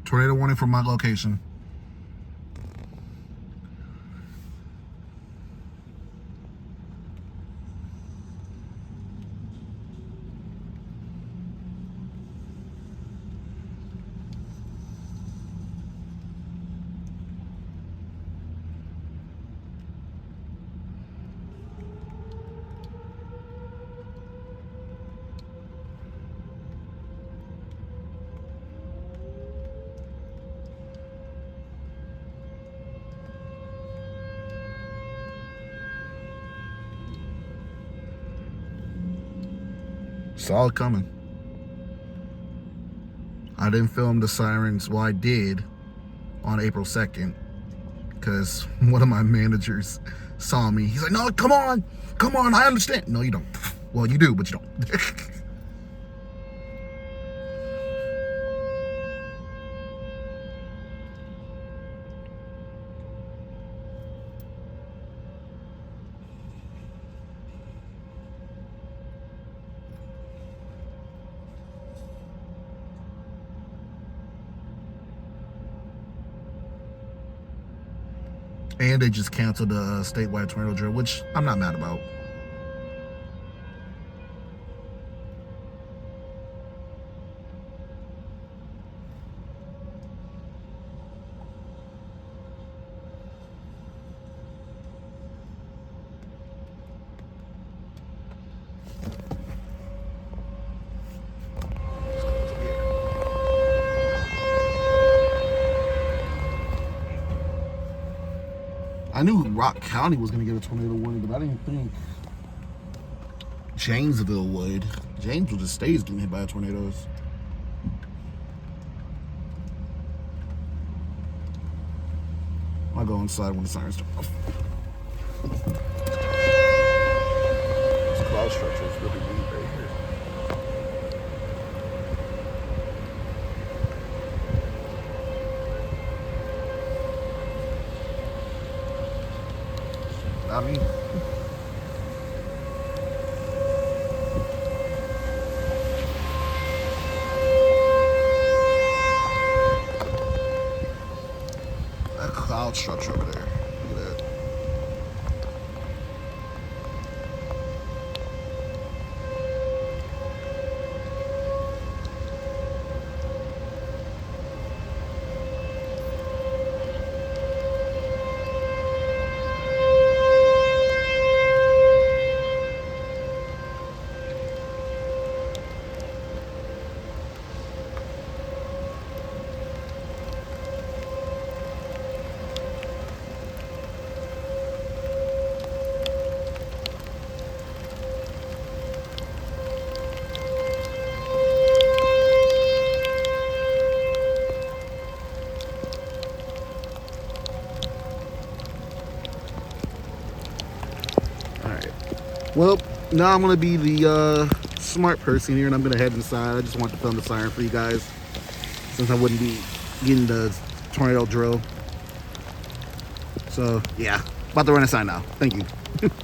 Tornado warning from my location. Saw it coming. I didn't film the sirens. Well, I did on April 2nd because one of my managers saw me. He's like, no, come on, I understand. No, you don't. Well, you do, but you don't. And they just canceled the statewide tornado drill, which I'm not mad about. I knew Rock County was going to get a tornado warning, but I didn't think Janesville would. Janesville just stays getting hit by tornadoes. I'll go inside when the sirens turn off. This cloud structure is really weak right here. Not me. That cloud structure over there. Look at that. Well, now I'm going to be the smart person here, and I'm going to head inside. I just want to film the siren for you guys, since I wouldn't be getting the tornado drill. So, yeah, about to run inside now. Thank you.